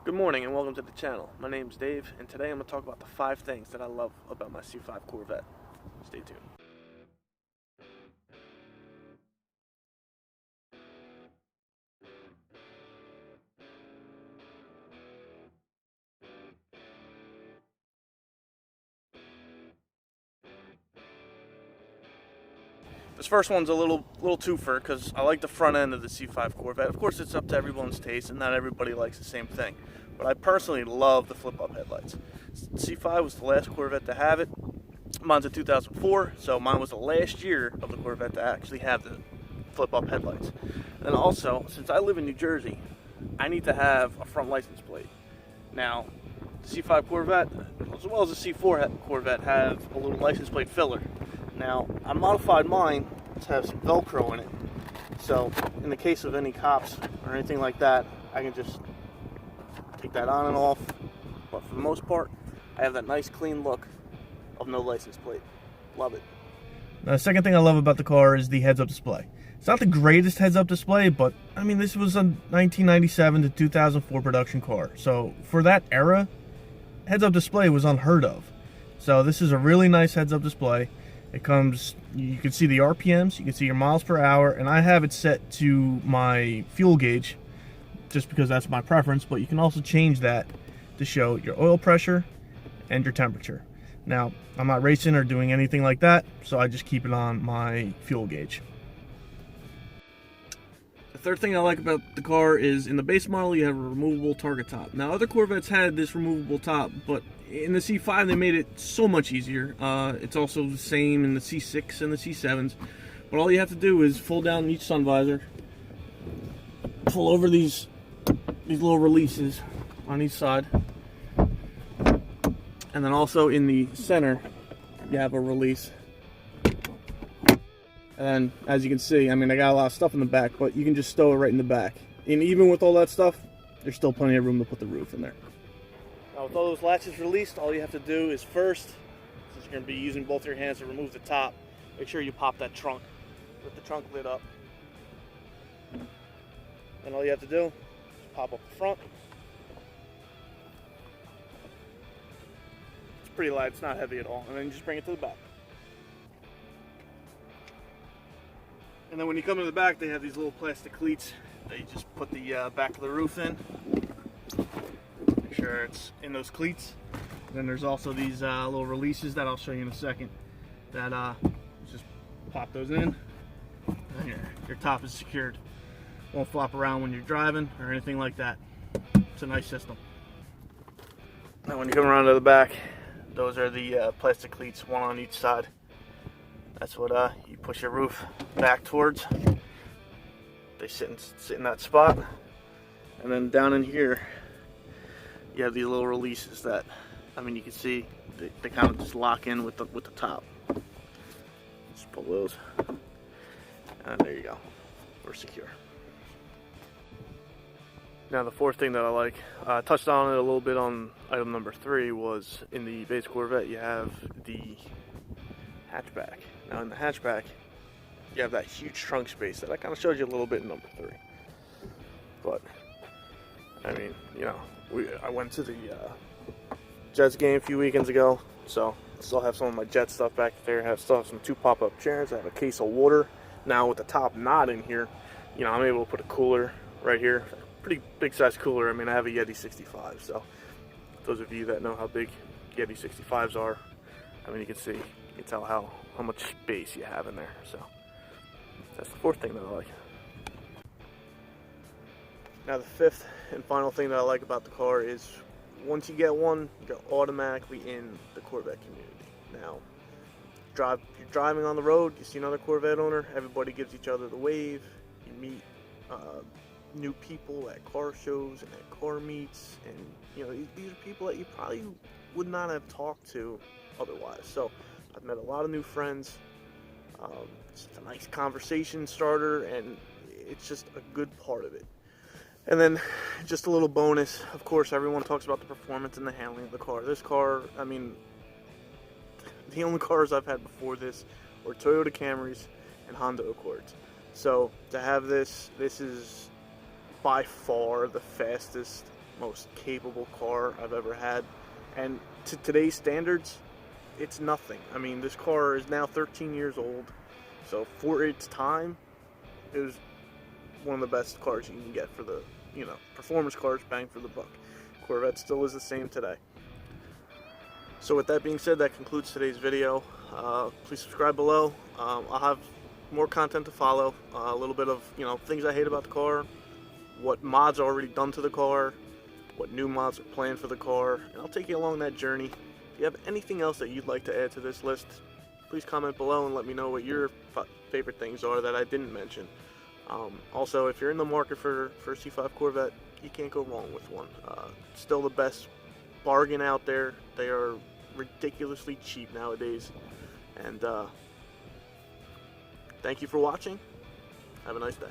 Good morning and welcome to the channel. My name's Dave, and today I'm going to talk about the 5 things that I love about my C5 Corvette. Stay tuned. This first one's a little twofer because I like the front end of the C5 Corvette. Of course, it's up to everyone's taste, and not everybody likes the same thing. But I personally love the flip-up headlights. C5 was the last Corvette to have it. Mine's a 2004, so mine was the last year of the Corvette to actually have the flip-up headlights. And also, since I live in New Jersey, I need to have a front license plate. Now, the C5 Corvette, as well as the C4 Corvette, have a little license plate filler. Now, I modified mine to have some Velcro in it, so in the case of any cops or anything like that, I can just take that on and off. But for the most part, I have that nice clean look of no license plate. Love it. Now, the second thing I love about the car is the heads-up display. It's not the greatest heads-up display, but I mean, this was a 1997 to 2004 production car. So for that era, heads-up display was unheard of. So this is a really nice heads-up display. It comes, you can see the RPMs, you can see your miles per hour, and I have it set to my fuel gauge just because that's my preference, but you can also change that to show your oil pressure and your temperature. Now, I'm not racing or doing anything like that, so I just keep it on my fuel gauge. The third thing I like about the car is in the base model you have a removable target top. Now, other Corvettes had this removable top, but in the C5 they made it so much easier. It's also the same in the C6 and the C7s, but all you have to do is fold down each sun visor, pull over these little releases on each side, and then also in the center you have a release. And as you can see, I mean, I got a lot of stuff in the back, but you can just stow it right in the back. And even with all that stuff, there's still plenty of room to put the roof in there. Now, with all those latches released, all you have to do is first, since you're going to be using both your hands to remove the top, make sure you pop that trunk with the trunk lid up. And all you have to do is pop up the front. It's pretty light, it's not heavy at all. And then you just bring it to the back. And then when you come to the back, they have these little plastic cleats that you just put the back of the roof in. Make sure it's in those cleats. And then there's also these little releases that I'll show you in a second. That just pop those in, and your top is secured. Won't flop around when you're driving or anything like that. It's a nice system. Now when you come around to the back, those are the plastic cleats, one on each side. That's what you push your roof back towards. They sit in that spot, and then down in here you have these little releases that, I mean, you can see they kind of just lock in with the top. Just pull those, and there you go. We're secure. Now the fourth thing that I like, I touched on it a little bit on item number 3, was in the base Corvette you have the hatchback. Now in the hatchback, you have that huge trunk space that I kind of showed you a little bit in number 3. But, I mean, you know, I went to the Jets game a few weekends ago, so I still have some of my Jet stuff back there. I still have some 2 pop-up chairs. I have a case of water. Now with the top not in here, you know, I'm able to put a cooler right here. Pretty big size cooler. I mean, I have a Yeti 65, so those of you that know how big Yeti 65s are, I mean, you can tell how much space you have in there. So that's the fourth thing that I like. Now the fifth and final thing that I like about the car is once you get one, you're automatically in the Corvette community. Now, you're driving on the road, you see another Corvette owner, everybody gives each other the wave. You meet new people at car shows and at car meets, and you know, these are people that you probably would not have talked to otherwise. So I've met a lot of new friends. It's a nice conversation starter, and it's just a good part of it. And then just a little bonus, of course, everyone talks about the performance and the handling of the car. This car, I mean, the only cars I've had before this were Toyota Camrys and Honda Accords. So to have this is by far the fastest most capable car I've ever had. And to today's standards, it's nothing. I mean, this car is now 13 years old, so for its time, it was one of the best cars you can get for the, you know, performance cars, bang for the buck. Corvette still is the same today. So with that being said, that concludes today's video. Please subscribe below. I'll have more content to follow. A little bit of, you know, things I hate about the car, what mods are already done to the car, what new mods are planned for the car, and I'll take you along that journey. If you have anything else that you'd like to add to this list, please comment below and let me know what your favorite things are that I didn't mention. Also, if you're in the market for a C5 Corvette, you can't go wrong with one. Still the best bargain out there. They are ridiculously cheap nowadays. And thank you for watching. Have a nice day.